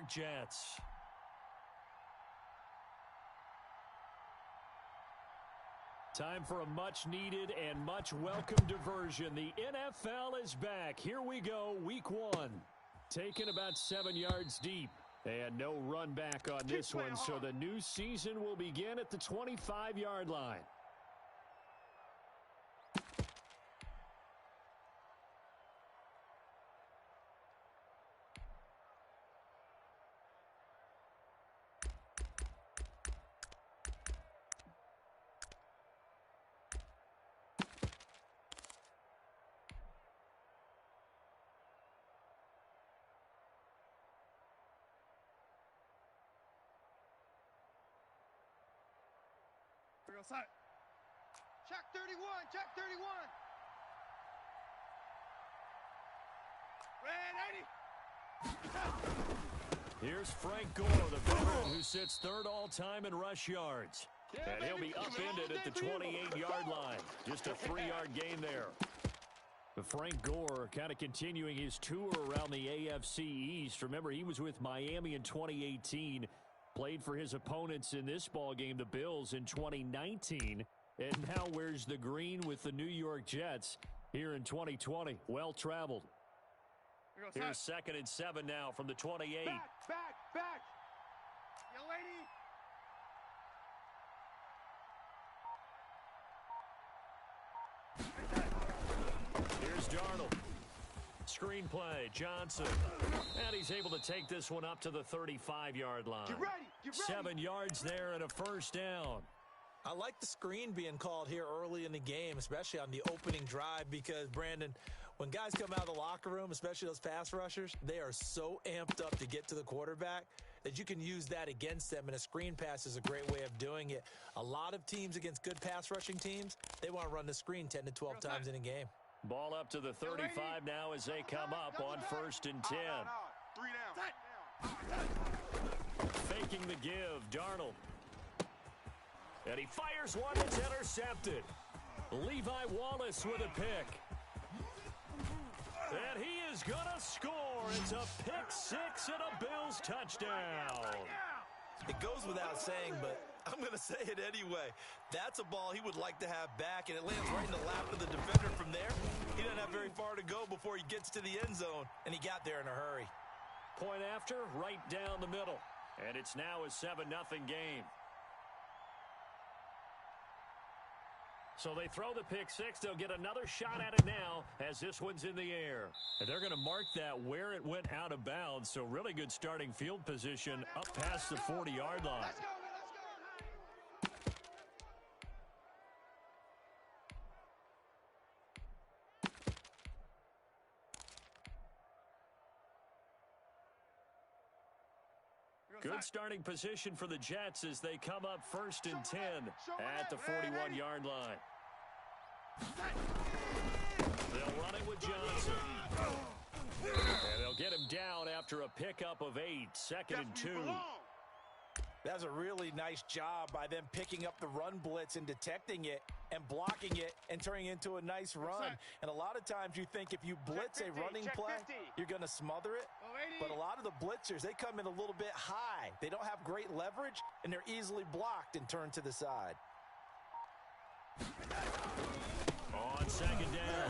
York Jets. Time for a much-needed and much-welcome diversion. The NFL is back. Here we go, week 1. Taken about 7 yards deep. And no run back on this one, so the new season will begin at the 25-yard line. Check 31, check 31. Red 80. Here's Frank Gore, the veteran who sits third all-time in rush yards. And he'll be upended at the 28-yard line. Just a 3-yard gain there. But Frank Gore kind of continuing his tour around the AFC East. Remember, he was with Miami in 2018. Played for his opponents in this ballgame, the Bills, in 2019. And now wears the green with the New York Jets here in 2020. Well-traveled. Here's 2nd and 7 now from the 28. Back. Yo, lady. Here's Darnold. Screenplay, Johnson. And he's able to take this one up to the 35-yard line. Get ready. 7 yards there and a first down. I like the screen being called here early in the game, especially on the opening drive, because, Brandon, when guys come out of the locker room, especially those pass rushers, they are so amped up to get to the quarterback that you can use that against them, and a screen pass is a great way of doing it. A lot of teams against good pass rushing teams, they want to run the screen 10 to 12 times in a game. Ball up to the 35 now as they come up on 1st and 10. 3 down. Faking the give, Darnold. And he fires one that's intercepted. Levi Wallace with a pick. And he is going to score. It's a pick 6 and a Bills touchdown. It goes without saying, but I'm going to say it anyway. That's a ball he would like to have back, and it lands right in the lap of the defender from there. He doesn't have very far to go before he gets to the end zone, and he got there in a hurry. Point after, right down the middle. And it's now a 7-0 game. So they throw the pick 6. They'll get another shot at it now as this one's in the air. And they're going to mark that where it went out of bounds. So really good starting field position up past the 40-yard line. Let's go. Good starting position for the Jets as they come up 1st and 10 at the 41-yard line. They'll run it with Johnson. And they'll get him down after a pickup of 8, 2nd and 2. That's a really nice job by them picking up the run blitz and detecting it and blocking it and turning it into a nice run. And a lot of times you think if you blitz a running play, you're going to smother it. But a lot of the blitzers, they come in a little bit high. They don't have great leverage, and they're easily blocked and turned to the side. On 2nd down,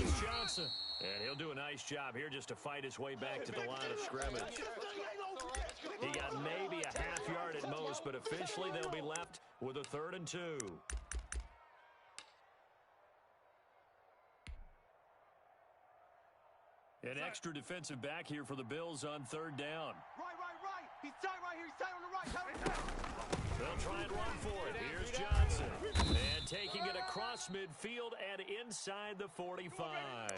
it's Johnson. And he'll do a nice job here just to fight his way back to the line of scrimmage. He got maybe a half yard at most, but officially they'll be left with a 3rd and 2. An extra defensive back here for the Bills on 3rd down. Right. He's tight right here. He's tight on the right. They'll try and run for it. Here's Johnson. And taking it across midfield and inside the 45.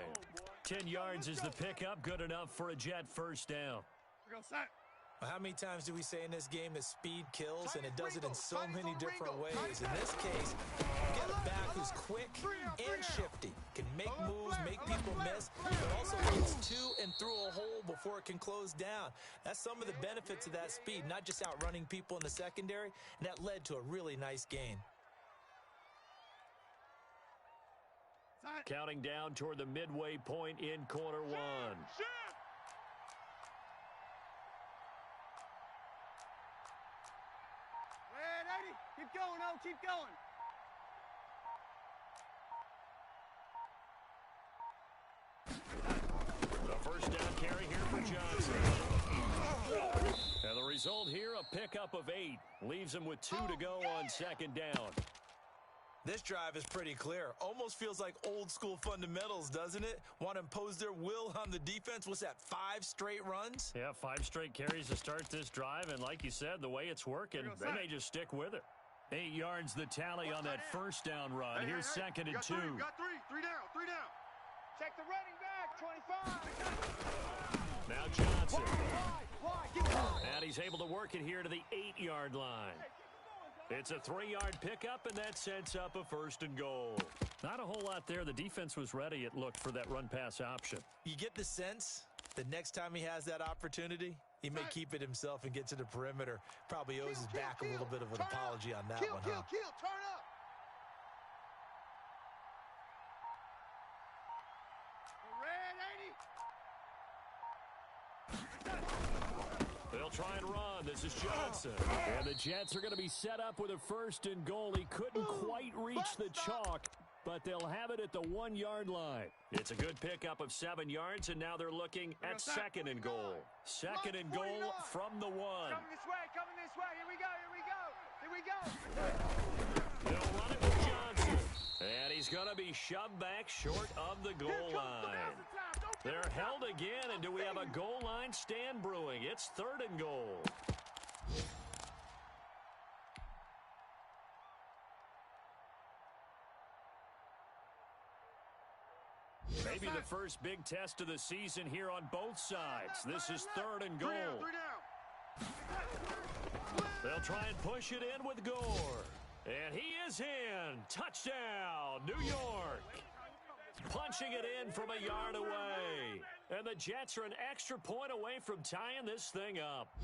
10 yards is the pickup. Good enough for a Jet first down. How many times do we say in this game that speed kills, and it does it in so many different ways? In this case, you get a back who's quick and shifty, can make moves, make people miss, but also gets to and through a hole before it can close down. That's some of the benefits of that speed, not just outrunning people in the secondary, and that led to a really nice gain. Counting down toward the midway point in quarter 1. Keep going, O. Keep going. The first down carry here for Johnson. And the result here, a pickup of 8. Leaves him with 2 to go on second down. This drive is pretty clear. Almost feels like old school fundamentals, doesn't it? Want to impose their will on the defense. What's that, 5 straight runs? Yeah, 5 straight carries to start this drive. And like you said, the way it's working, they may just stick with it. 8 yards the tally on that first down run. Here's second and 2. You got 3. 3 down. 3 down. Check the running back. 25. Now Johnson. Wide. And he's able to work it here to the 8-yard line. It's a 3-yard pickup, and that sets up a first and goal. Not a whole lot there. The defense was ready, it looked, for that run-pass option. You get the sense that next time he has that opportunity, he may keep it himself and get to the perimeter. Probably owes his back a little bit of an apology on that one, huh? Turn up. They'll try and run. This is Johnson. And the Jets are going to be set up with a first and goal. He couldn't quite reach the chalk, but they'll have it at the 1-yard line. It's a good pickup of 7 yards, and now they're looking at second and goal. Second and goal from the 1. Coming this way. Here we go. They'll run it with Johnson. And he's going to be shoved back short of the goal line. They're held again, and do we have a goal line stand brewing? It's third and goal. Maybe the first big test of the season here on both sides. This is third and goal. 3 down. They'll try and push it in with Gore. And he is in. Touchdown, New York. Punching it in from a yard away. And the Jets are an extra point away from tying this thing up.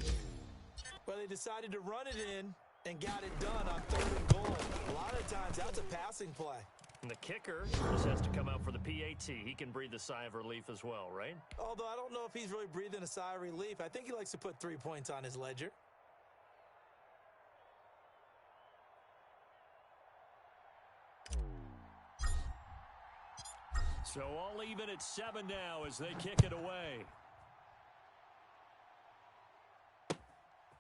Well, they decided to run it in and got it done on third and goal. A lot of times, that's a passing play. And the kicker just has to come out for the PAT. He can breathe a sigh of relief as well, right? Although I don't know if he's really breathing a sigh of relief. I think he likes to put 3 points on his ledger. So all even at 7 now as they kick it away.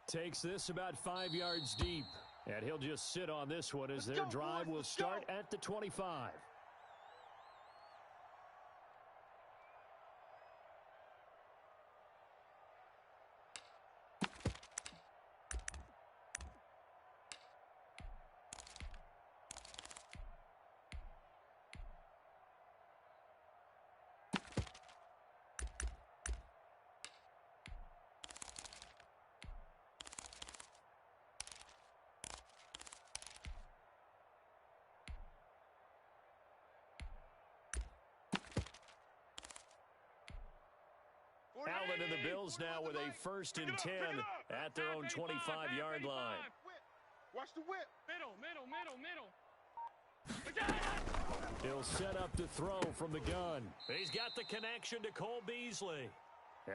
Takes this about 5 yards deep. And he'll just sit on this one as their drive will start at the 25. Allen and the Bills now with a first and 10 at their own 25-yard line. Watch the whip. Middle. He'll set up the throw from the gun. He's got the connection to Cole Beasley.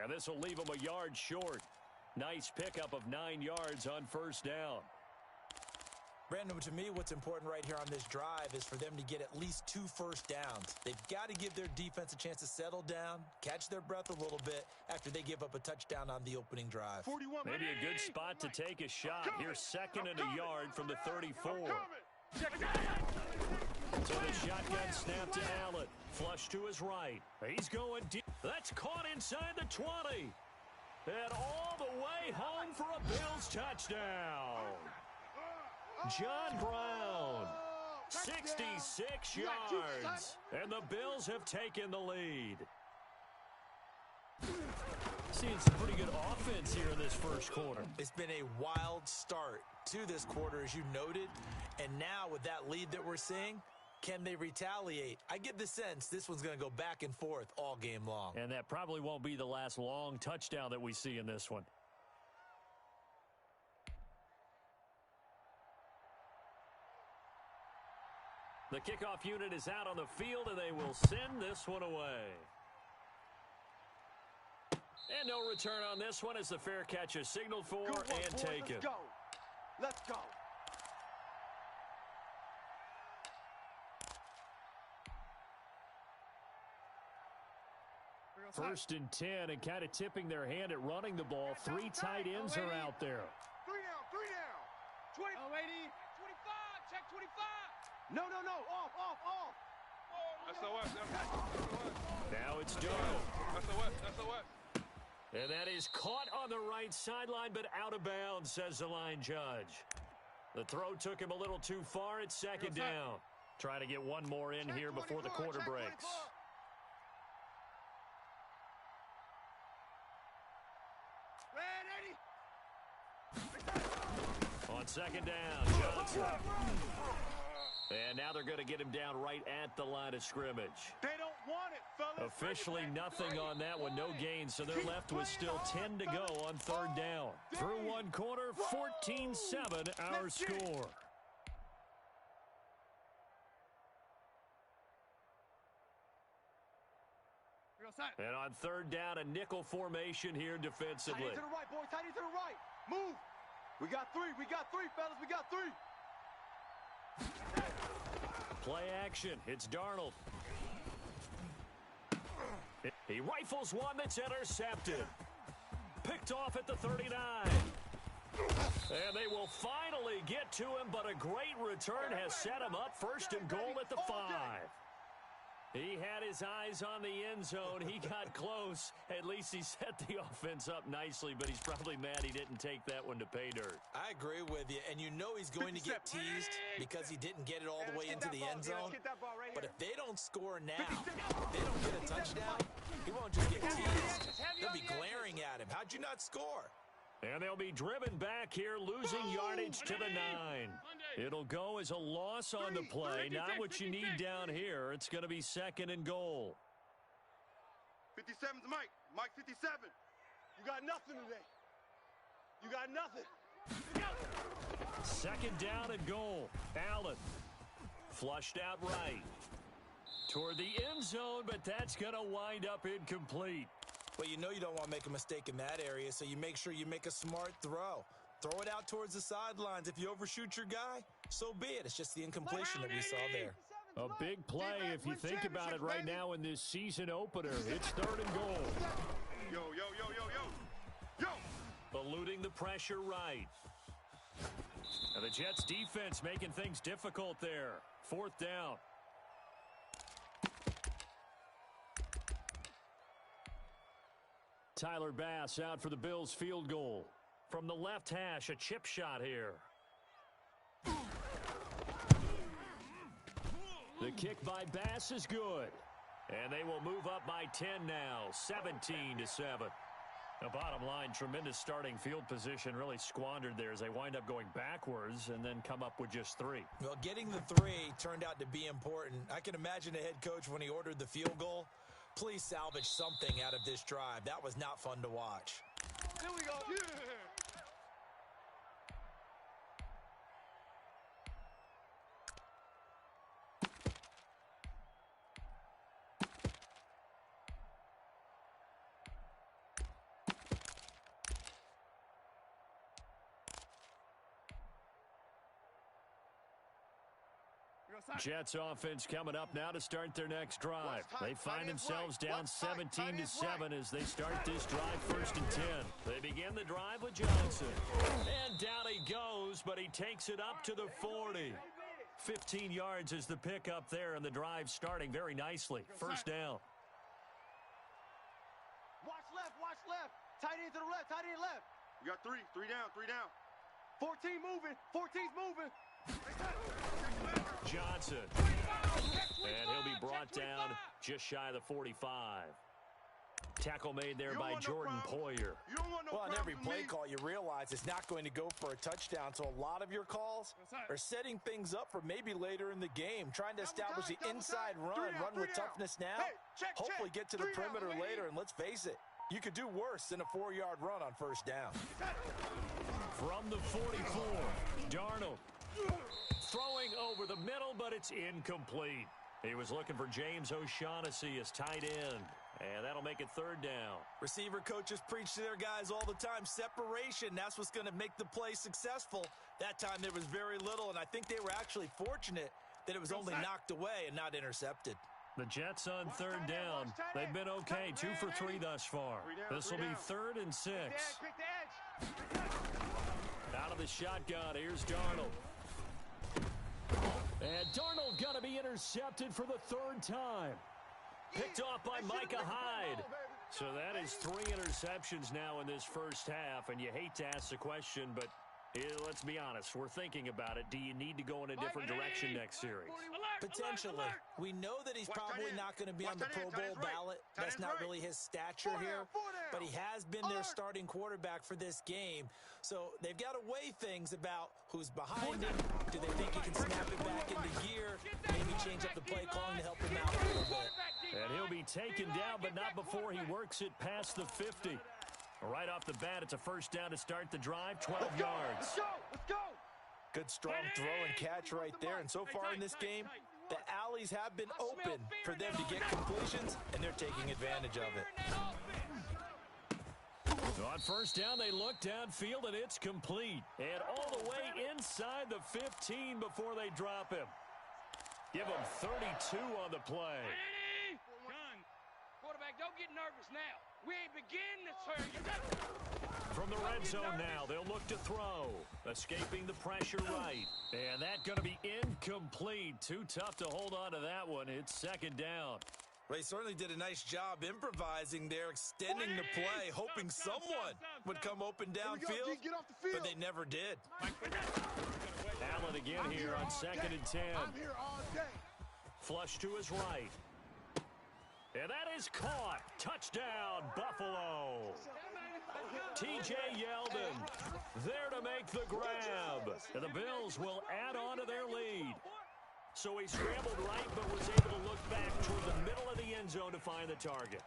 And this will leave him a yard short. Nice pickup of 9 yards on first down. Brandon, to me, what's important right here on this drive is for them to get at least 2 first downs. They've got to give their defense a chance to settle down, catch their breath a little bit after they give up a touchdown on the opening drive. Maybe a good spot to take a shot. Here's second and a yard from the 34. So the shotgun snap to Allen. Flush to his right. He's going deep. That's caught inside the 20. And all the way home for a Bills touchdown. John Brown, 66 yards, and the Bills have taken the lead. Seeing some pretty good offense here in this first quarter. It's been a wild start to this quarter, as you noted, and now with that lead that we're seeing, can they retaliate? I get the sense this one's going to go back and forth all game long. And that probably won't be the last long touchdown that we see in this one. The kickoff unit is out on the field, and they will send this one away. And no return on this one as the fair catch is signaled for and taken. Let's go. First and 10, and kind of tipping their hand at running the ball. Three tight ends are out there. 3 down. 20. Oh, 80. 25. Check 25. No. Off. That's the West. Now it's Darnold. That's the West. And that is caught on the right sideline, but out of bounds, says the line judge. The throw took him a little too far. It's second down. Trying to get one more in here before the quarter breaks. On second down, Johnson. And now they're going to get him down right at the line of scrimmage. They don't want it, fellas. Officially nothing on that one, no gain, so they're left with still 10 to go on third down. Through one quarter, 14-7 our score. And on third down, a nickel formation here defensively. Tight end to the right, boy. Tight end to the right. Move. We got three, fellas. We got three. Play action. It's Darnold. He rifles one that's intercepted. Picked off at the 39. And they will finally get to him, but a great return has set him up first and goal at the 5. He had his eyes on the end zone. He got close. At least he set the offense up nicely, but he's probably mad he didn't take that one to pay dirt. I agree with you, and you know he's going to get teased because he didn't get it all the way into the end zone. But if they don't score now, if they don't get a touchdown, he won't just get teased. They'll be glaring at him. How'd you not score? And they'll be driven back here, losing yardage to the 9. It'll go as a loss on the play. Not what you need down here. It's going to be second and goal. 57's Mike. Mike 57. You got nothing today. You got nothing. Second down and goal. Allen flushed out right toward the end zone, but that's going to wind up incomplete. Well, you know you don't want to make a mistake in that area, so you make sure you make a smart throw. Throw it out towards the sidelines. If you overshoot your guy, so be it. It's just the incompletion that we saw there. A big play if you think about it right now in this season opener. It's third and goal. Yo. Eluding the pressure right. Now the Jets defense making things difficult there. Fourth down. Tyler Bass out for the Bills field goal. From the left hash, a chip shot here. The kick by Bass is good. And they will move up by 10 now, 17-7. The bottom line, tremendous starting field position, really squandered there as they wind up going backwards and then come up with just 3. Well, getting the 3 turned out to be important. I can imagine the head coach when he ordered the field goal. Please salvage something out of this drive. That was not fun to watch. Here we go. Yeah. Jets offense coming up now to start their next drive. They find themselves down 17-7 as they start this drive first and 10. They begin the drive with Johnson. And down he goes, but he takes it up to the 40. 15 yards is the pickup there, and the drive starting very nicely. First down. Watch left. Tight end to the left, tight end left. You got 3 down. 14 moving, 14's moving. Johnson. And he'll be brought down just shy of the 45. Tackle made there by Jordan Poyer. Well, on every play call, you realize it's not going to go for a touchdown, so a lot of your calls are setting things up for maybe later in the game, trying to establish the inside run with toughness now, hopefully get to the perimeter later, and let's face it, you could do worse than a 4-yard run on first down. From the 44, Darnold. Throwing over the middle, but it's incomplete. He was looking for James O'Shaughnessy as tight end, and that'll make it third down. Receiver coaches preach to their guys all the time. Separation, that's what's going to make the play successful. That time there was very little, and I think they were actually fortunate that it was only knocked away and not intercepted. The Jets on third down. They've been okay, 2 for 3 thus far. This will be 3rd and 6. Out of the shotgun, here's Darnold. And Darnold going to be intercepted for the 3rd time. Picked off by Micah Hyde. So that is 3 interceptions now in this first half, and you hate to ask the question, but let's be honest. We're thinking about it. Do you need to go in a different direction next series? Potentially. We know that he's probably not going to be on the Pro Bowl ballot. That's not really his stature here. But he has been their starting quarterback for this game. So they've got to weigh things about who's behind him. Do they think he can snap it back into gear? Maybe change up the play calling to help him out a little bit. And he'll be taken down, but not before he works it past the 50. Right off the bat, it's a first down to start the drive, 12 yards. Let's go! Let's go! Good strong throw and catch right there. And so far in this game, the alleys have been open for them to get completions, and they're taking advantage of it. On first down, they look downfield, and it's complete. And all the way inside the 15 before they drop him. Give him 32 on the play. Quarterback, don't get nervous now. We ain't beginning this hurry. From the red zone now, they'll look to throw. Escaping the pressure right. And that's going to be incomplete. Too tough to hold on to that one. It's 2nd down. Well, he certainly did a nice job improvising there, extending the play, hoping someone would come open downfield, but they never did. Allen again here on 2nd and 10. I'm here all day. Flush to his right. And that is caught. Touchdown, Buffalo. T.J. Yeldon there to make the grab. And the Bills will add on to their lead. So he scrambled right, but was able to look back toward the middle of the end zone to find the target.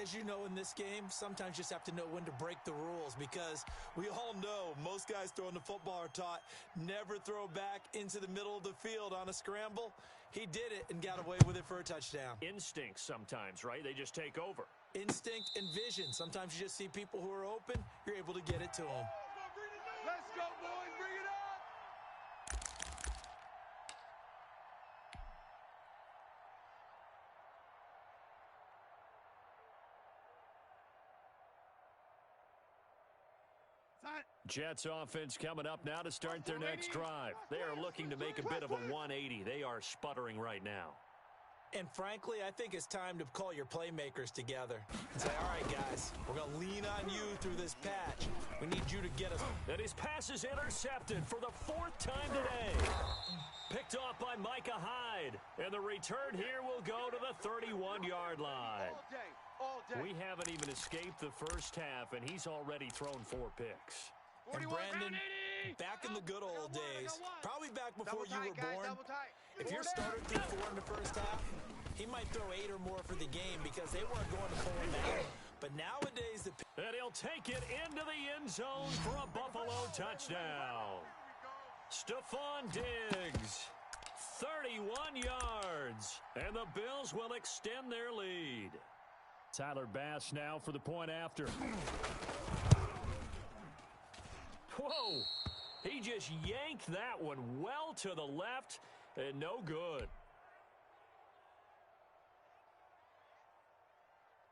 As you know, in this game, sometimes you just have to know when to break the rules, because we all know most guys throwing the football are taught never throw back into the middle of the field on a scramble. He did it and got away with it for a touchdown. Instinct sometimes, right? They just take over. Instinct and vision. Sometimes you just see people who are open, you're able to get it to them. Let's go, boys. Bring it up. Jets offense coming up now to start their next drive. They are looking to make a bit of a 180. They are sputtering right now. And frankly, I think it's time to call your playmakers together and say, all right, guys, we're going to lean on you through this patch. We need you to get us. And his pass is intercepted for the 4th time today. Picked off by Micah Hyde. And the return here will go to the 31-yard line. All day. We haven't even escaped the first half, and he's already thrown 4 picks. And Brandon, back in the good old days, probably back before you were born, if your starter threw 4 in the first half, he might throw 8 or more for the game because they weren't going to pull him out. But nowadays, and he'll take it into the end zone for a Buffalo touchdown. Stephon Diggs, 31 yards, and the Bills will extend their lead. Tyler Bass now for the point after. Whoa! He just yanked that one well to the left, and no good.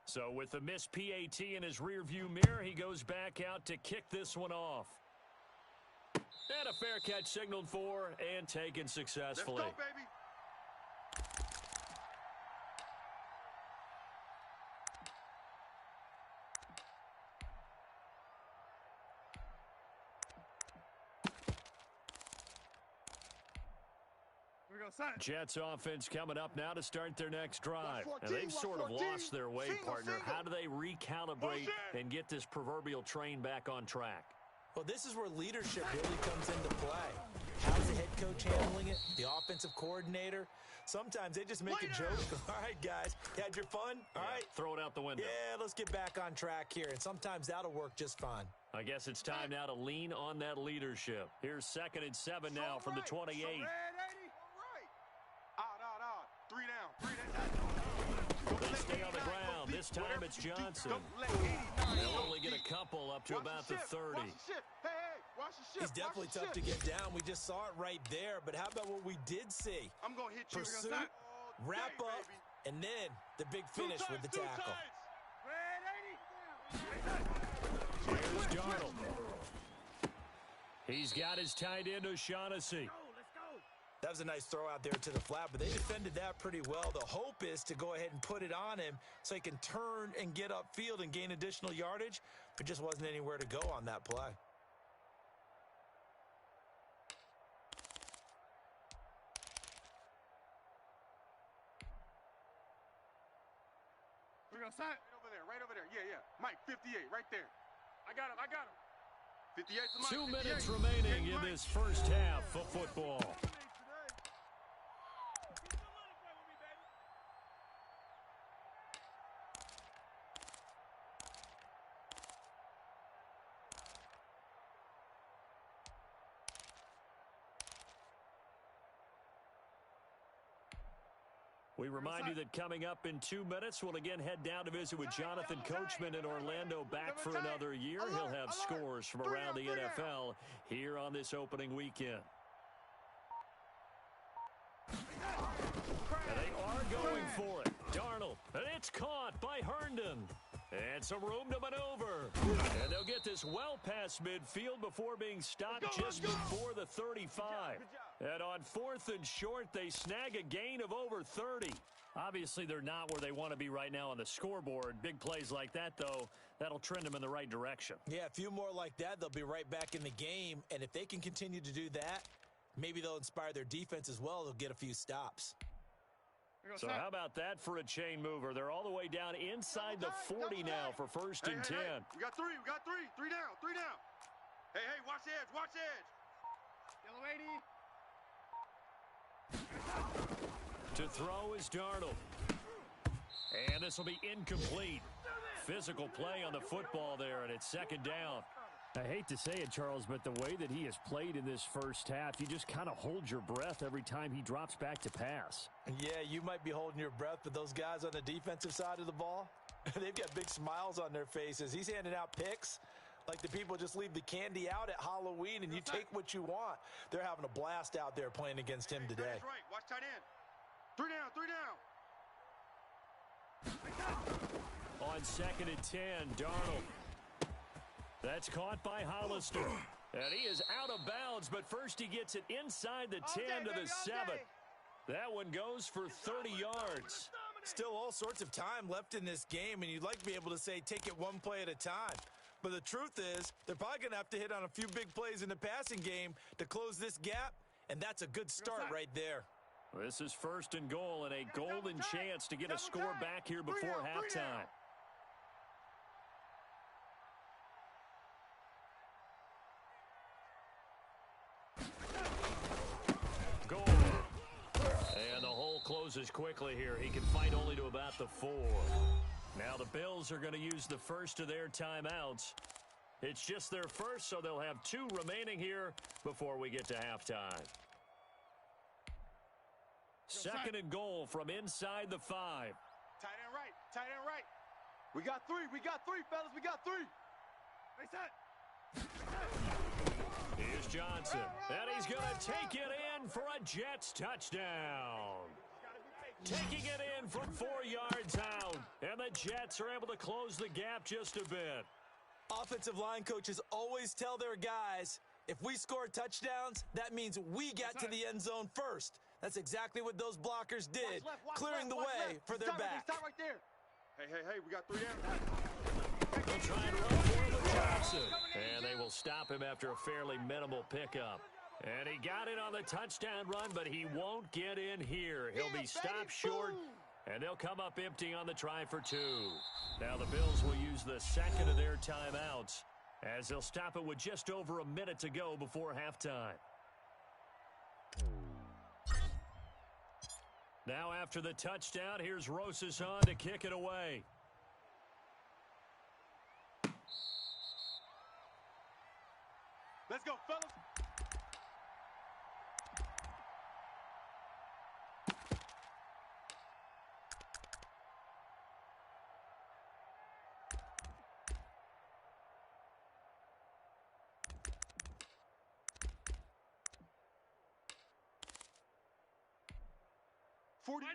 So with the missed PAT in his rearview mirror, he goes back out to kick this one off. And a fair catch signaled for and taken successfully. Let's go, baby. Jets offense coming up now to start their next drive. And they've sort of lost their way, partner. How do they recalibrate and get this proverbial train back on track? Well, this is where leadership really comes into play. How's the head coach handling it? The offensive coordinator? Sometimes they just make a joke. All right, guys, you had your fun? All right. Throw it out the window. Yeah, let's get back on track here. And sometimes that'll work just fine. I guess it's time now to lean on that leadership. Here's 2nd and 7 now from the 28. Three down. They stay on the ground. This time it's Johnson. They'll only get a couple up to about the 30. He's definitely tough to get down. We just saw it right there. But how about what we did see? I'm going to hit you. Pursuit, wrap up, And then the big finish with the tackle. Here's Darnold. He's got his tight end, O'Shaughnessy. That was a nice throw out there to the flat, but they defended that pretty well. The hope is to go ahead and put it on him so he can turn and get upfield and gain additional yardage. There just wasn't anywhere to go on that play. Right over there. Yeah. Mike, 58, right there. I got him. 58 for Mike. 2 minutes remaining in this first half of football. We remind you that coming up in 2 minutes, we'll again head down to visit with Jonathan Coachman in Orlando, back for another year. He'll have scores from around the NFL here on this opening weekend. And they are going for it. Darnold, and it's caught by Herndon. And some room to maneuver. And they'll get this well past midfield before being stopped just before the 35. And on 4th and short, they snag a gain of over 30. Obviously, they're not where they want to be right now on the scoreboard. Big plays like that, though, that'll trend them in the right direction. Yeah, a few more like that, they'll be right back in the game. And if they can continue to do that, maybe they'll inspire their defense as well. They'll get a few stops. So how about that for a chain mover? They're all the way down inside the 40 now for 1st and 10. Hey, we got three. Three down. Hey, watch the edge. Yellow 80. To throw is Darnold. And this will be incomplete. Physical play on the football there, and it's 2nd down. I hate to say it, Charles, but the way that he has played in this first half, you just kind of hold your breath every time he drops back to pass. Yeah, you might be holding your breath, but those guys on the defensive side of the ball, they've got big smiles on their faces. He's handing out picks like the people just leave the candy out at Halloween and you take what you want. They're having a blast out there playing against him today. That's right. Watch tight end. Three down. On 2nd and 10, Darnold. That's caught by Hollister. And he is out of bounds, but first he gets it inside the 10 to the 7. That one goes for 30 yards. Still all sorts of time left in this game, and you'd like to be able to say take it one play at a time. But the truth is, they're probably going to have to hit on a few big plays in the passing game to close this gap, and that's a good start right there. This is 1st and goal and a golden chance to get a score back here before halftime. Goal. And the hole closes quickly here. He can fight only to about the 4. Now the Bills are going to use the first of their timeouts. It's just their first, so they'll have 2 remaining here before we get to halftime. 2nd and goal from inside the 5. Tight end right. We got three, fellas. We got 3. They set. Here's Johnson, and he's going to take it in for a Jets touchdown. Taking it in from 4 yards out, and the Jets are able to close the gap just a bit. Offensive line coaches always tell their guys, if we score touchdowns, that means we get to the end zone first. That's exactly what those blockers did, clearing the way for their back. Stop right there. Hey, we got 3 down. They'll try and run for it with Johnson, and they will stop him after a fairly minimal pickup. And he got it on the touchdown run, but he won't get in here. He'll be stopped short, and they'll come up empty on the try for 2. Now the Bills will use the 2nd of their timeouts as they'll stop it with just over a minute to go before halftime. Now after the touchdown, here's Rosas on to kick it away. Let's go, fellas.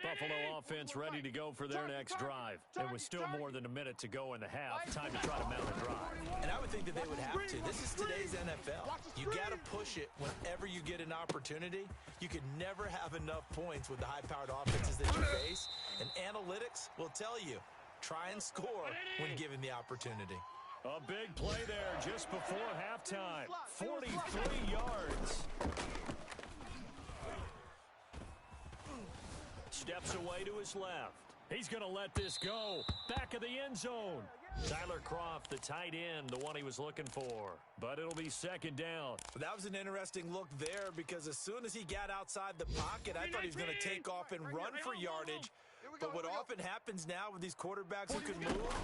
Buffalo offense ready to go for their next drive. And with still more than a minute to go in the half, time to try to mount a drive. And I would think that they would have to. This is today's NFL. You got to push it whenever you get an opportunity. You can never have enough points with the high-powered offenses that you face. And analytics will tell you, try and score when given the opportunity. A big play there just before halftime. 43 yards. Steps away to his left. He's going to let this go. Back of the end zone. Tyler Kroft, the tight end, the one he was looking for. But it'll be second down. That was an interesting look there because as soon as he got outside the pocket, I thought he was going to take off and run for yardage. But what often happens now with these quarterbacks who can move,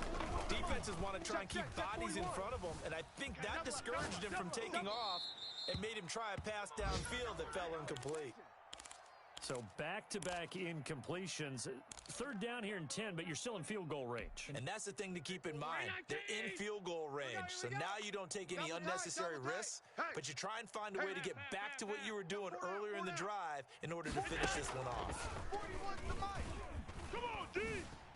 defenses want to try and keep bodies in front of them, and I think that discouraged him from taking off and made him try a pass downfield that fell incomplete. So back-to-back incompletions. Third down here in 10, but you're still in field goal range. And that's the thing to keep in mind. They're in field goal range. So now you don't take any unnecessary risks, but you try and find a way to get back to what you were doing earlier in the drive in order to finish this one off. Come on, D!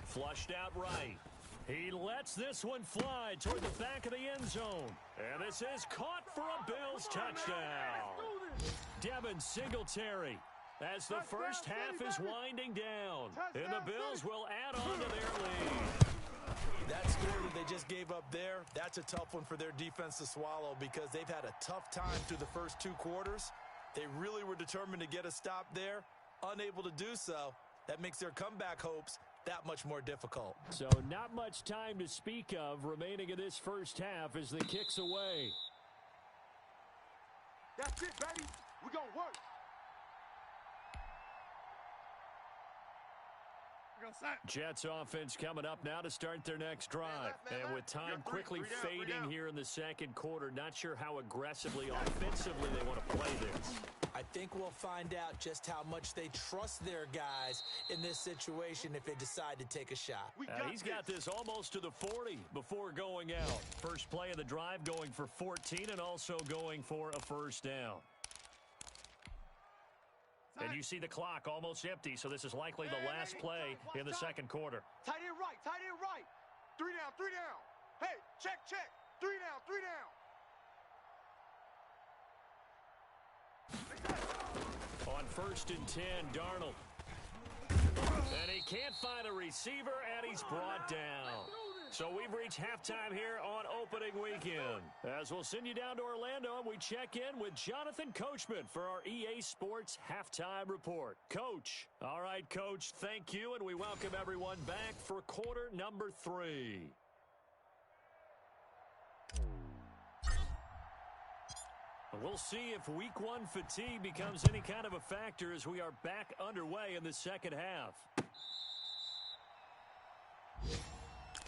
Flushed out right. He lets this one fly toward the back of the end zone. And this is caught for a Bills touchdown. Devin Singletary. As the first half is winding down, and the Bills will add on to their lead. That score that they just gave up there, that's a tough one for their defense to swallow because they've had a tough time through the first two quarters. They really were determined to get a stop there, unable to do so. That makes their comeback hopes that much more difficult. So not much time to speak of remaining in this first half as the kick's away. That's it, baby. We're going to work. Jets offense coming up now to start their next drive. And with time quickly fading here in the second quarter, not sure how aggressively, offensively they want to play this. I think we'll find out just how much they trust their guys in this situation if they decide to take a shot. He's got this almost to the 40 before going out. First play of the drive going for 14 and also going for a first down. And you see the clock almost empty, so this is likely the last play in the second quarter. Tight end right, tight end right. 3 down, 3 down. Hey, check, check. 3 down, 3 down. On first and 10, Darnold. And he can't find a receiver, and he's brought down. So we've reached halftime here on opening weekend. As we'll send you down to Orlando, and we check in with Jonathan Coachman for our EA Sports Halftime Report. Coach. All right, Coach, thank you, and we welcome everyone back for quarter number 3. We'll see if week 1 fatigue becomes any kind of a factor as we are back underway in the second half.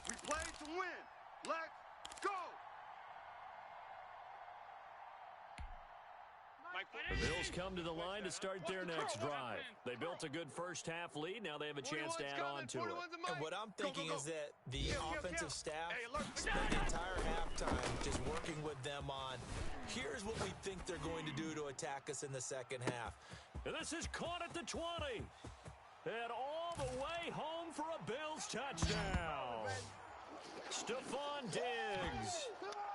We played to win. Let's go. The Bills come to the line to start their next drive. They built a good first half lead. Now they have a chance to add on to it. And what I'm thinking is that the offensive staff spent the entire halftime just working with them on, here's what we think they're going to do to attack us in the second half. And this is caught at the 20. And all the way home for a Bills touchdown. Stephon Diggs.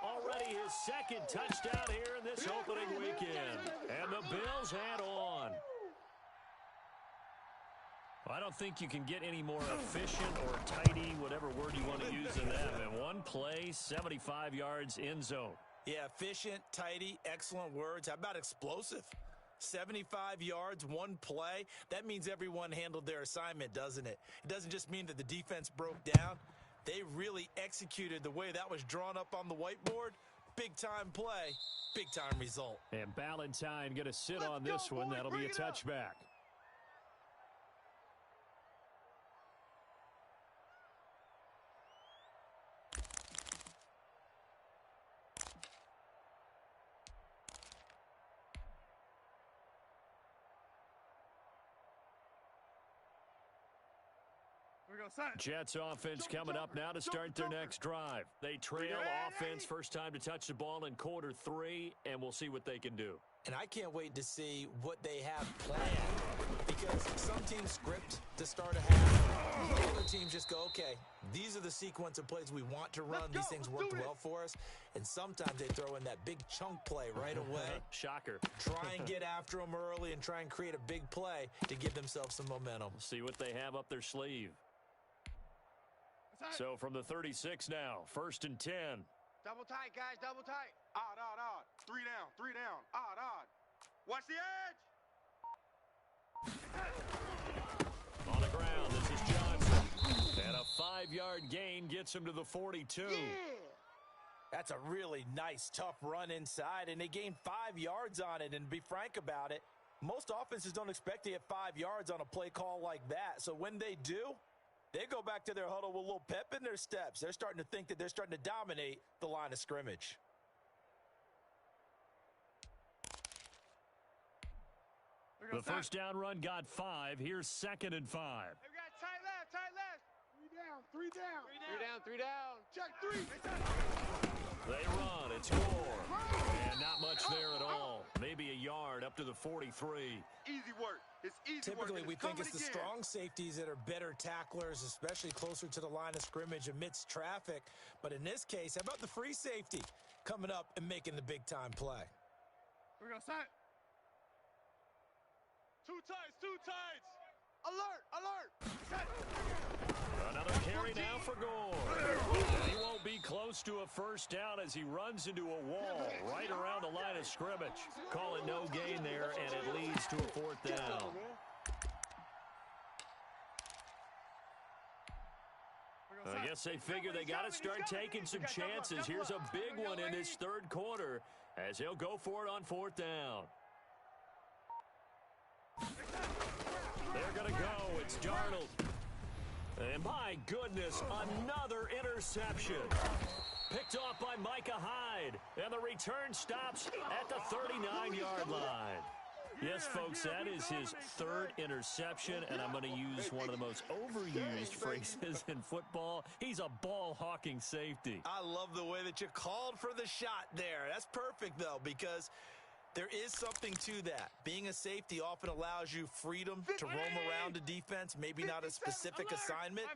Already his second touchdown here in this opening weekend. And the Bills add on. I don't think you can get any more efficient or tidy, whatever word you want to use in that. And one play, 75 yards in zone. Yeah, efficient, tidy, excellent words. How about explosive? 75 yards, one play. That means everyone handled their assignment, doesn't it? It doesn't just mean that the defense broke down. They really executed the way that was drawn up on the whiteboard. Big-time play, big-time result. And Ballantyne going to sit on this one. That'll be a touchback. Jets offense coming up now to start their next drive. They trail offense first time to touch the ball in quarter 3, and we'll see what they can do. And I can't wait to see what they have planned, because some teams script to start a half. Other teams just go, okay, these are the sequence of plays we want to run. These things worked well for us. And sometimes they throw in that big chunk play right away. Shocker. Try and get after them early and try and create a big play to give themselves some momentum. See what they have up their sleeve. So from the 36 now, 1st and 10. Double tight, guys, double tight. Odd, odd, odd. 3 down, 3 down. Odd, odd. Watch the edge. On the ground, this is Johnson. And a 5-yard gain gets him to the 42. Yeah. That's a really nice, tough run inside, and they gained 5 yards on it. And to be frank about it, most offenses don't expect to get 5 yards on a play call like that. So when they do, they go back to their huddle with a little pep in their steps. They're starting to think that they're starting to dominate the line of scrimmage. The first down run got 5. Here's 2nd and 5. Hey, we got tight left, tight left. 3 down, 3 down. 3 down, 3 down. Check 3. They run, it's score. And not much there at all. Maybe a yard up to the 43. Easy work. It's easy Typically, work. we think it's the strong safeties that are better tacklers, especially closer to the line of scrimmage amidst traffic. But in this case, how about the free safety coming up and making the big-time play? We're going to set. 2 tights, 2 tights. Alert, alert. Set. Another carry now for Gore. And he won't be close to a first down as he runs into a wall right around the line of scrimmage. Call it no gain there, and it leads to a 4th down. I guess they figure they got to start taking some chances. Here's a big one in this 3rd quarter as he'll go for it on 4th down. They're going to go. It's Darnold. And my goodness, another interception. Picked off by Micah Hyde. And the return stops at the 39-yard line. Yes, folks, that is his 3rd interception, and I'm going to use one of the most overused phrases in football. He's a ball-hawking safety. I love the way that you called for the shot there. That's perfect, though, because there is something to that. Being a safety often allows you freedom to roam around the defense, maybe not a specific assignment.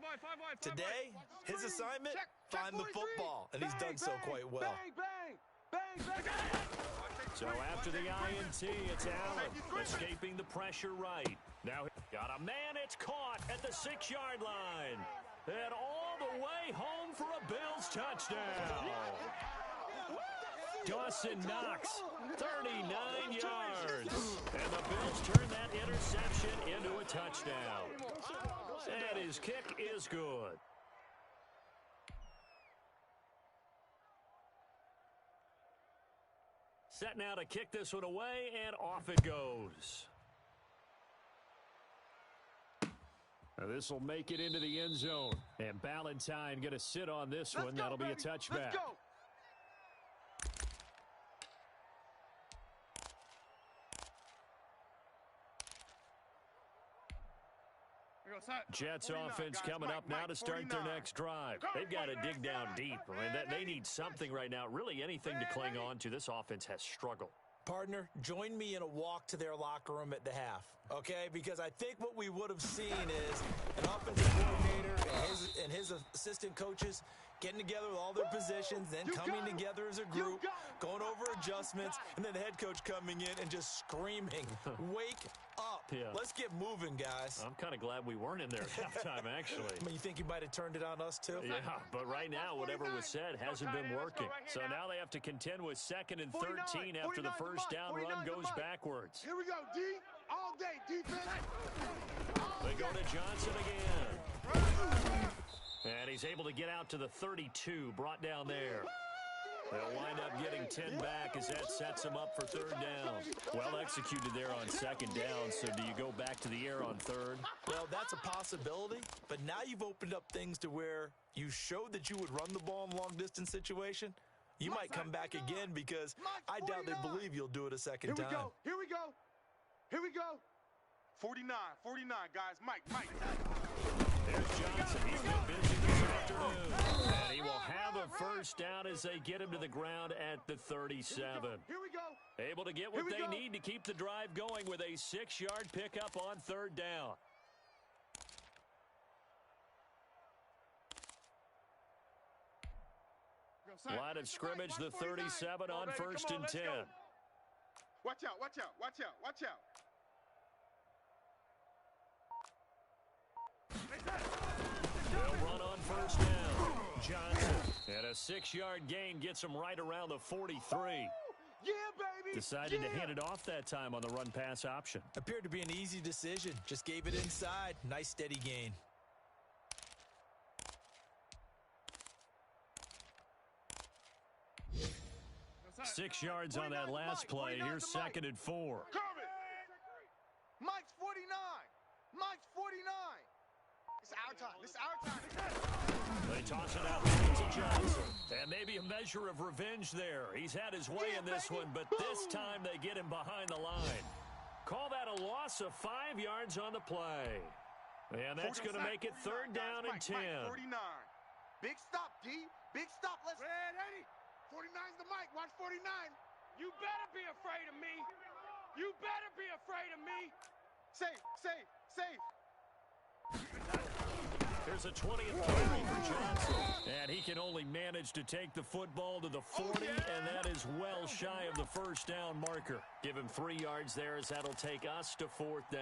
Today, his assignment, find the football, and he's done so quite well. So after the INT, it's Allen escaping the pressure right. Now, got a man, it's caught at the 6-yard line. And all the way home for a Bills touchdown. Dawson Knox, 39 yards. And the Bills turn that interception into a touchdown. And his kick is good. Set now to kick this one away, and off it goes. This will make it into the end zone. And Ballantyne going to sit on this one. That'll be a touchback. Let's go. Jets offense coming up now to start their next drive. They've got to dig down deep. I mean, they need something right now. Really anything to cling on to. This offense has struggled. Partner, join me in a walk to their locker room at the half, okay? Because I think what we would have seen is an offensive coordinator and his assistant coaches getting together with all their positions, then coming together as a group, going over adjustments, and then the head coach coming in and just screaming, wake up. Yeah. Let's get moving, guys. I'm kind of glad we weren't in there at halftime, actually. I mean, you think you might have turned it on us, too? Yeah, but right now, whatever was said hasn't been working. So now they have to contend with 2nd and 13 after the first down run goes backwards. Here we go, D. All day, defense. They go to Johnson again. And he's able to get out to the 32, brought down there. They'll wind up getting 10 back as that sets them up for 3rd down. Well executed there on 2nd down, so do you go back to the air on 3rd? Well, that's a possibility, but now you've opened up things to where you showed that you would run the ball in long-distance situation. You might come back again because I doubt they believe you'll do it a second time. Here we go. 49, guys. Mike. There's Johnson. He's been busy this afternoon. And he will have a first down as they get him to the ground at the 37. Here we go. Able to get what they need to keep the drive going with a 6-yard pickup on third down. Line of scrimmage, the 37 on first and 10. Watch out, watch out, watch out, watch out. They'll run on first down. Johnson, and a 6-yard gain gets him right around the 43. Yeah, baby. Decided to hand it off that time on the run-pass option. Appeared to be an easy decision. Just gave it inside. Nice steady gain. Six yards on that last play. Here's second and 4. Mike's 49. Mike's 49. It's our time. It's our time. They toss it out to Johnson. And maybe a measure of revenge there. He's had his way in this one, but this time they get him behind the line. Call that a loss of 5 yards on the play. And that's going to make it third down and 10. Mike 49. Big stop, D. Big stop. Let's... Ready. 49's the mic. Watch 49. You better be afraid of me. You better be afraid of me. Safe, safe, safe. There's a 20th carry for Johnson. And he can only manage to take the football to the 40, and that is well shy of the first down marker. Give him 3 yards there as that'll take us to fourth down.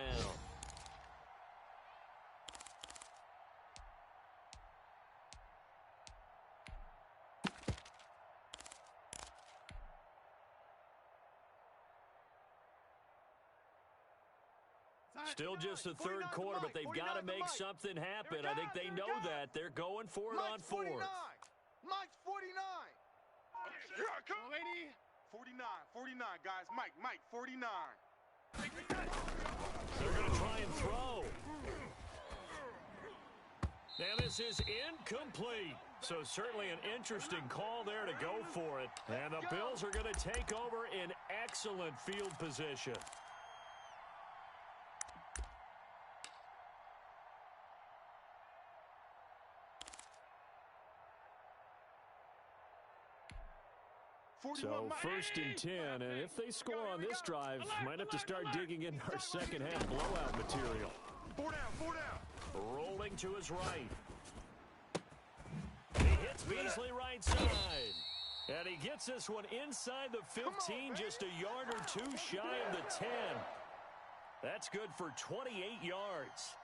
Still just the third quarter, but they've got to make something happen. I think they know that. They're going for it on fourth. Mike's 49. Here I come, lady. 49, 49, guys. Mike, 49. They're going to try and throw. Now this is incomplete. So certainly an interesting call there to go for it. And the Bills are going to take over in excellent field position. So first and 10, and if they score on this drive, might have to start digging in our second half blowout material. 4 down. Rolling to his right. He hits Beasley right side. And he gets this one inside the 15, just a yard or two shy of the 10. That's good for 28 yards.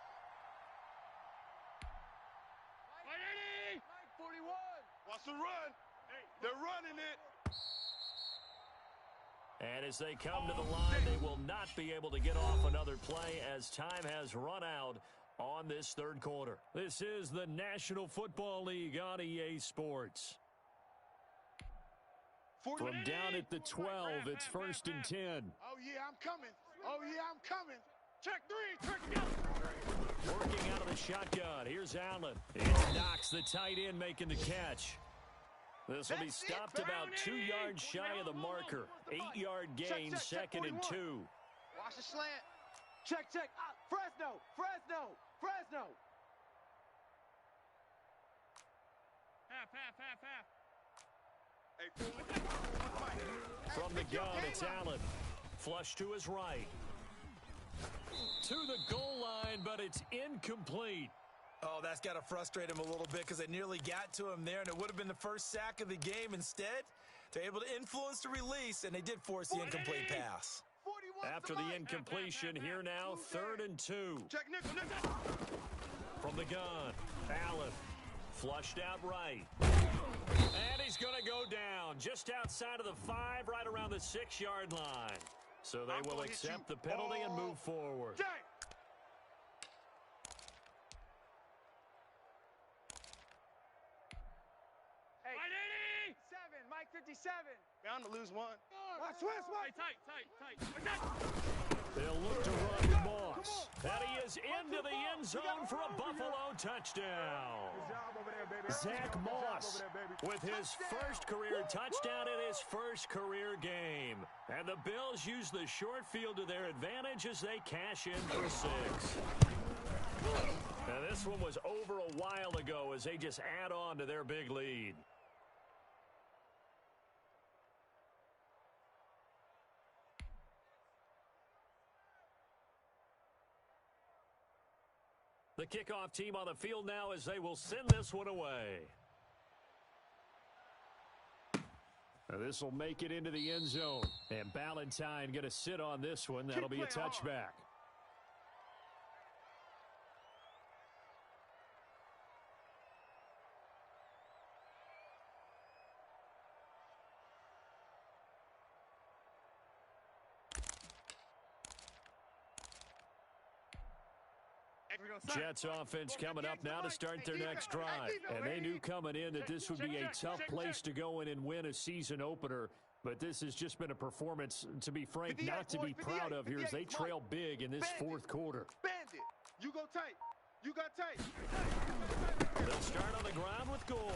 Mike 41. Watch the run. They're running it. And as they come to the line, they will not be able to get off another play as time has run out on this third quarter. This is the National Football League on EA Sports. From down at the 12, it's first and 10. Oh, yeah, I'm coming. Oh, yeah, I'm coming. Check 3. Check down. Working out of the shotgun. Here's Allen. It's Knox, the tight end, making the catch. This will be stopped about 2 yards shy of the marker. 8-yard gain, second and 2. Watch the slant. Check. Fresno. Half. From the gun, it's Allen. Flush to his right. To the goal line, but it's incomplete. Oh, that's got to frustrate him a little bit because they nearly got to him there, and it would have been the first sack of the game. Instead, they're able to influence the release, and they did force the incomplete pass. After the incompletion, here now, third and 2. Check nickel. From the gun, Allen. Flushed out right. And he's going to go down just outside of the 5, right around the 6-yard line. So they will accept the penalty and move forward. Dang. Hey, 7, Mike 57. Bound to lose one. Watch West, Hey, tight. They'll look to run Moss. And he is into the end zone for a Buffalo touchdown. Zach Moss with his first career touchdown in his first career game. And the Bills use the short field to their advantage as they cash in for 6. And This one was over a while ago as they just add on to their big lead. The kickoff team on the field now as they will send this one away. This will make it into the end zone. And Ballantyne going to sit on this one. That'll be a touchback. Jets offense coming up now to start their next drive. And they knew coming in that this would be a tough place to go in and win a season opener. But this has just been a performance, to be frank, not to be proud of here as they trail big in this fourth quarter. Bandit, you go tight. You got tight. They'll start on the ground with Gore.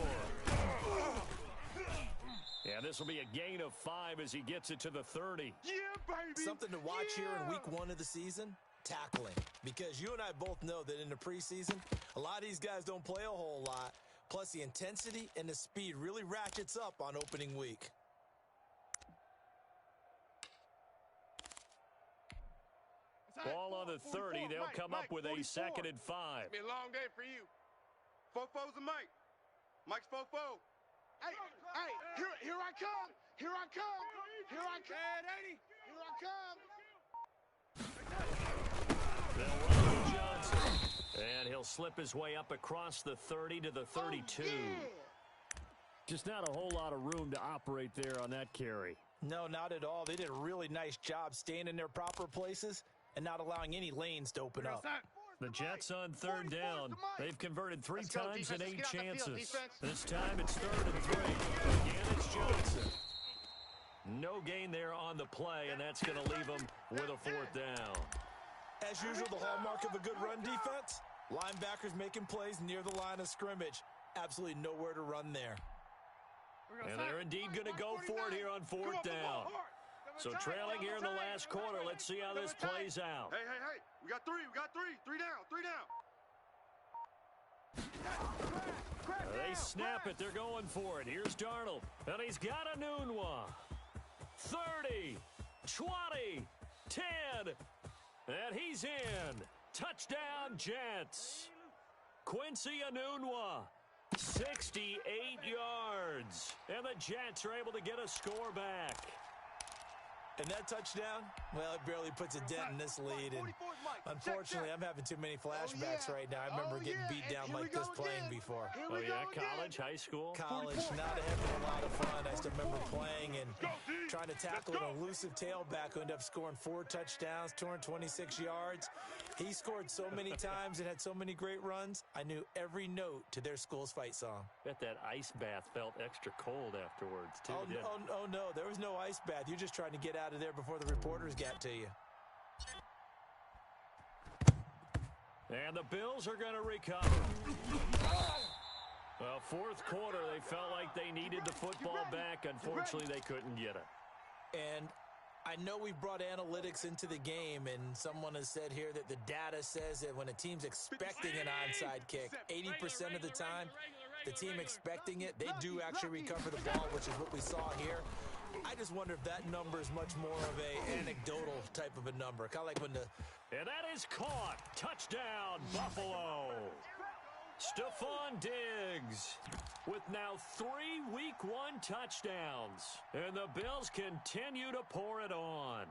Yeah, this will be a gain of 5 as he gets it to the 30. Yeah, baby. Something to watch here in week 1 of the season. Tackling, because you and I both know that in the preseason, a lot of these guys don't play a whole lot, plus the intensity and the speed really ratchets up on opening week. Ball on the 30, they'll come up with a 2nd and 5. It's be a long day for you. Fofo's a Mike. Mike's Fofo. Hey, here I come. Here I come. Here I come. Here I come. They'll run with Johnson. And he'll slip his way up across the 30 to the 32. Oh, yeah. Just not a whole lot of room to operate there on that carry. No, not at all. They did a really nice job staying in their proper places and not allowing any lanes to open up. The Jets on 3rd down. They've converted 3 times in 8 chances. This time it's 3rd and 3. Again, it's Johnson. No gain there on the play, and that's going to leave them with a 4th down. As usual, the hallmark of a good run defense, linebackers making plays near the line of scrimmage. Absolutely nowhere to run there. And they're indeed going to go for it here on 4th down. So trailing here in the last quarter, let's see how this plays out. Hey. We got 3. We got 3. 3 down. 3 down. They snap it. They're going for it. Here's Darnold. And he's got a Nunwa. 30, 20, 10. And he's in. Touchdown, Jets. Quincy Enunwa, 68 yards. And the Jets are able to get a score back. And that touchdown, well, it barely puts a dent in this lead. And unfortunately, I'm having too many flashbacks right now. I remember getting beat down like this playing before. Oh, yeah? College, high school? College, not a heck of a lot of fun. I still remember playing and trying to tackle an elusive tailback who ended up scoring 4 touchdowns, 226 yards. He scored so many times and had so many great runs, I knew every note to their school's fight song. Bet that ice bath felt extra cold afterwards, too. Oh, no, there was no ice bath. You're just trying to get out of there before the reporters got to you. And the Bills are going to recover. Well, 4th quarter, they felt like they needed the football back. Unfortunately, they couldn't get it. And I know we brought analytics into the game, and someone has said here that the data says that when a team's expecting an onside kick, 80% of the time, the team expecting it, they do actually recover the ball, which is what we saw here. I just wonder if that number is much more of a anecdotal type of a number. Kind of like when the... And that is caught. Touchdown, Buffalo. Stephon Diggs with now 3 Week 1 touchdowns. And the Bills continue to pour it on.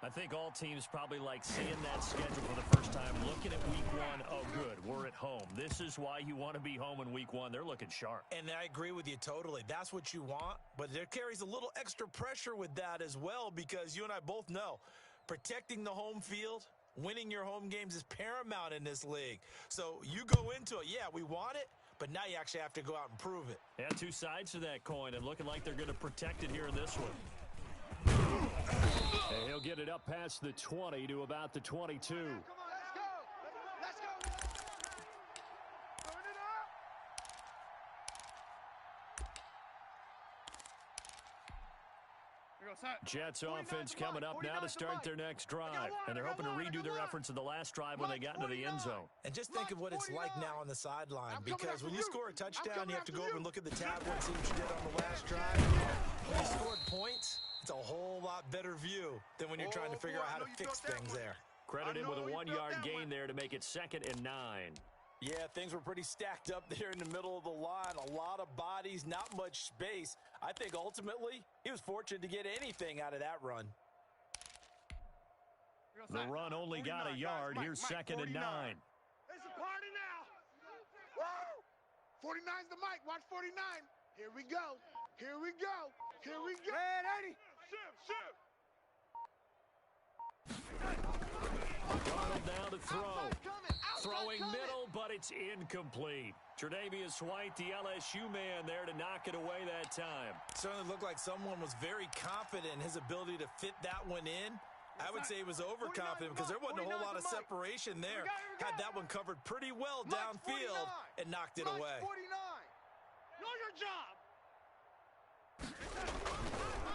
I think all teams probably like seeing that schedule for the first time, looking at Week 1. Oh, good, we're at home. This is why you want to be home in Week 1. They're looking sharp. And I agree with you totally. That's what you want. But there carries a little extra pressure with that as well, because you and I both know protecting the home field, winning your home games is paramount in this league. So you go into it, yeah, we want it, but now you actually have to go out and prove it. Yeah, 2 sides to that coin, and looking like they're going to protect it here in this one. And he'll get it up past the 20 to about the 22. Come on, let's go. Turn it up. Jets offense coming up now to start their next drive. And they're hoping to redo their efforts in the last drive when they got into the end zone. And just think of what it's like now on the sideline. Because when you score a touchdown, you have to go over and look at the tablet and see what you did on the last drive. When you scored points, it's a whole lot better view than when you're trying to figure out how to fix things there. Credited with a 1-yard gain there to make it 2nd and 9. Yeah, things were pretty stacked up there in the middle of the line. A lot of bodies, not much space. I think ultimately he was fortunate to get anything out of that run. The run only got a yard. Here's 2nd and 9. It's a party now. Woo! 49's the mic. Watch 49. Here we go. Here we go. Here we go. Red 80. Shift. Donald now to throw. Throwing middle, but it's incomplete. Tre'Davious White, the LSU man there to knock it away that time. Certainly looked like someone was very confident in his ability to fit that one in. I would say he was overconfident because there wasn't a whole lot of separation there. Had that one covered pretty well downfield and knocked it away. 49. Know your job.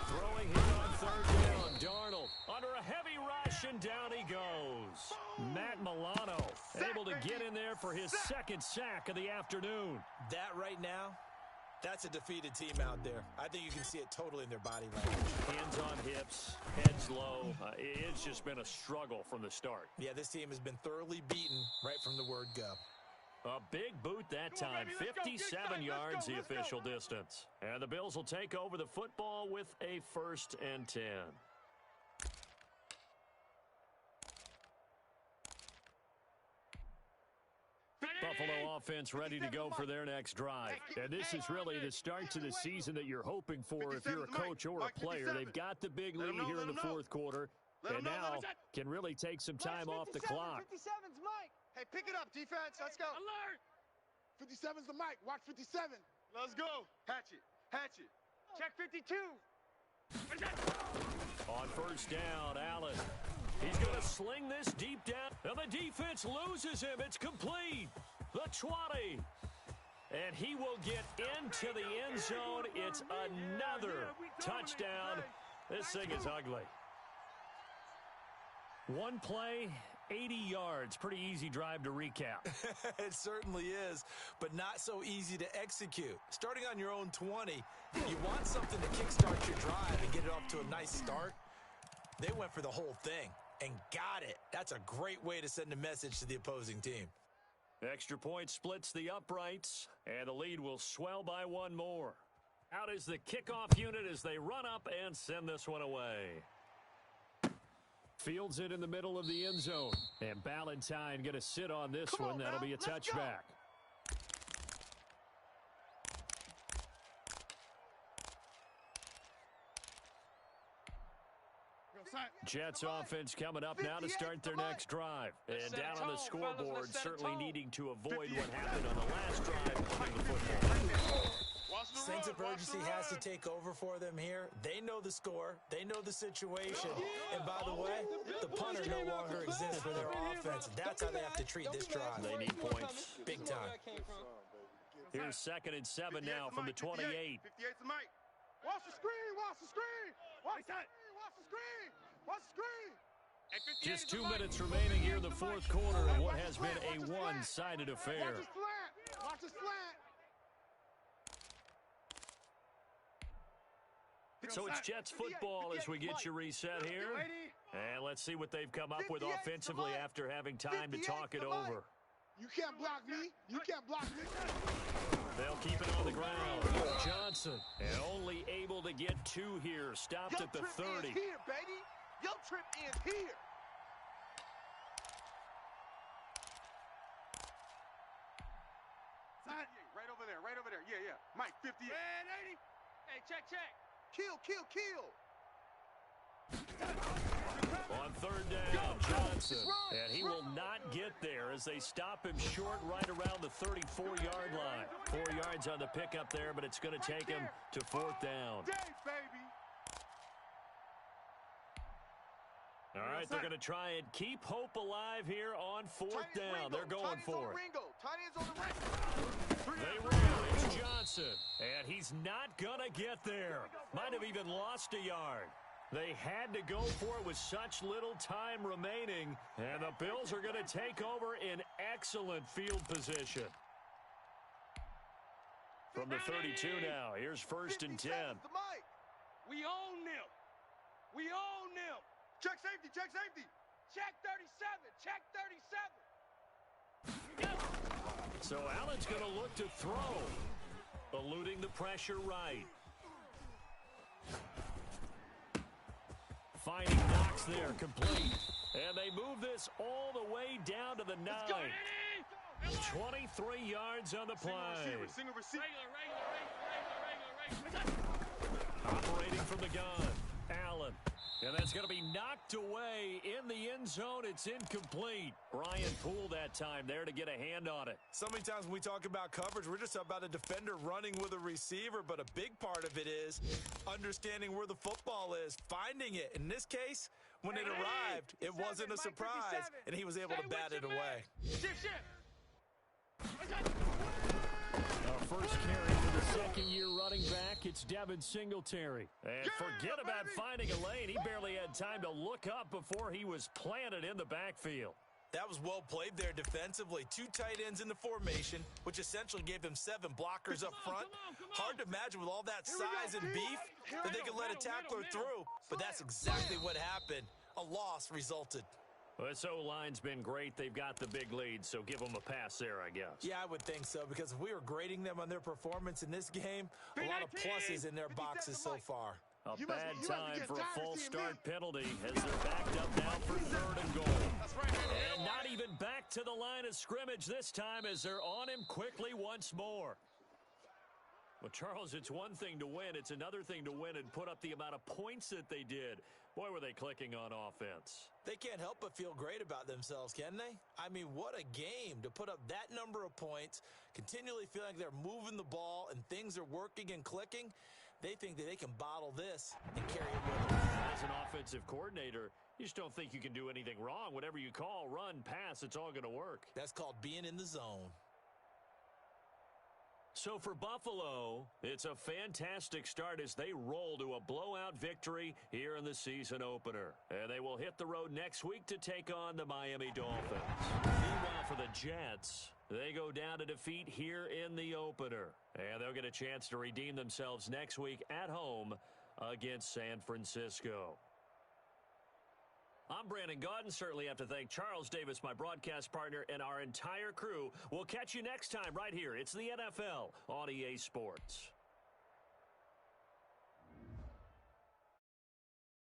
Throwing here on 3rd down. Darnold under a heavy rush, and down he goes. Matt Milano able to get in there for his 2nd sack of the afternoon. That right now, that's a defeated team out there. I think you can see it totally in their body language. Hands on hips, heads low. It's just been a struggle from the start. Yeah, this team has been thoroughly beaten right from the word go. A big boot that time, 57 yards the official distance. And the Bills will take over the football with a 1st and 10. Buffalo offense ready to go for their next drive. And this is really the start to the season that you're hoping for if you're a coach or a player. They've got the big lead here in the 4th quarter, and now can really take some time off the clock. 57's Mike. Hey, pick it up, defense. Let's go. Alert. 57's the mic. Watch 57. Let's go. Hatch it. Check 52. On 1st down, Allen. He's going to sling this deep down. And the defense loses him. It's complete. The 20. And he will get into the end zone. It's another touchdown. This thing is ugly. One play, 80 yards. Pretty easy drive to recap. It certainly is, but not so easy to execute. Starting on your own 20, you want something to kickstart your drive and get it off to a nice start. They went for the whole thing and got it. That's a great way to send a message to the opposing team. Extra point splits the uprights, and the lead will swell by one more. Out is the kickoff unit as they run up and send this one away. Fields it in the middle of the end zone. And Ballantyne going to sit on this one. That'll be a touchback. Jets offense coming up now to start their next drive. And down on the scoreboard, certainly needing to avoid what happened on the last drive of the football. Sense of urgency has to take over for them here. They know the score. They know the situation. And by the way, the punter no longer exists for their offense. That's how they have to treat this drive. They need points. Big time. Here's 2nd and 7 now from the 28. 58's the mic. Watch the screen. Watch the screen. Watch the screen. Watch the screen. Just 2 minutes remaining here in the 4th quarter of what has been a one-sided affair. Watch his slant. Watch his slant. So it's Jets football as we get you reset here. And let's see what they've come up with offensively after having time to talk it over. You can't block me. You can't block me. They'll keep it on the ground. Johnson, and only able to get 2 here. Stopped at the 30. Here, baby. Your trip is here. Right over there. Yeah. Mike, 58. Red 80. Hey, check. Kill. On 3rd down, Johnson. And he will not get there as they stop him short right around the 34-yard line. 4 yards on the pickup there, but it's going to take him to 4th down. All right, they're going to try and keep hope alive here on 4th down. They're going for it. They ran. It's Johnson, and he's not going to get there. Might have even lost a yard. They had to go for it with such little time remaining, and the Bills are going to take over in excellent field position. From the 32 now, here's 1st and 10. We own them. We own them. Check safety, check safety. Check 37, check 37. So Allen's going to look to throw, eluding the pressure right. Finding Knox there, complete. And they move this all the way down to the 9. 23 yards on the play. Single receiver. Operating from the gun, Allen. And that's going to be knocked away in the end zone. It's incomplete. Brian Poole that time there to get a hand on it. So many times when we talk about coverage, we're just about a defender running with a receiver, but a big part of it is understanding where the football is, finding it. In this case, when it arrived, it wasn't a surprise, and he was able to bat it away. Our first carry for the second-year running back, it's Devin Singletary. And forget about finding a lane. He barely had time to look up before he was planted in the backfield. That was well played there defensively. 2 tight ends in the formation, which essentially gave them 7 blockers up front. Hard to imagine with all that size and beef that they could let a tackler through, but that's exactly what happened. A loss resulted. Well, this O-line's been great. They've got the big lead, so give them a pass there, I guess. Yeah, I would think so, because if we were grading them on their performance in this game, a lot of pluses in their boxes so far. A bad time for a false start penalty as they're backed up now for 3rd and goal. And not even back to the line of scrimmage this time as they're on him quickly once more. Well, Charles, it's one thing to win. It's another thing to win and put up the amount of points that they did. Boy, were they clicking on offense. They can't help but feel great about themselves, can they? I mean, what a game to put up that number of points, continually feeling like they're moving the ball and things are working and clicking. They think that they can bottle this and carry it with them. As an offensive coordinator, you just don't think you can do anything wrong. Whatever you call, run, pass, it's all going to work. That's called being in the zone. So for Buffalo, it's a fantastic start as they roll to a blowout victory here in the season opener. And they will hit the road next week to take on the Miami Dolphins. Meanwhile, for the Jets, they go down to defeat here in the opener. And they'll get a chance to redeem themselves next week at home against San Francisco. I'm Brandon Gaudin. Certainly have to thank Charles Davis, my broadcast partner, and our entire crew. We'll catch you next time right here. It's the NFL on EA Sports.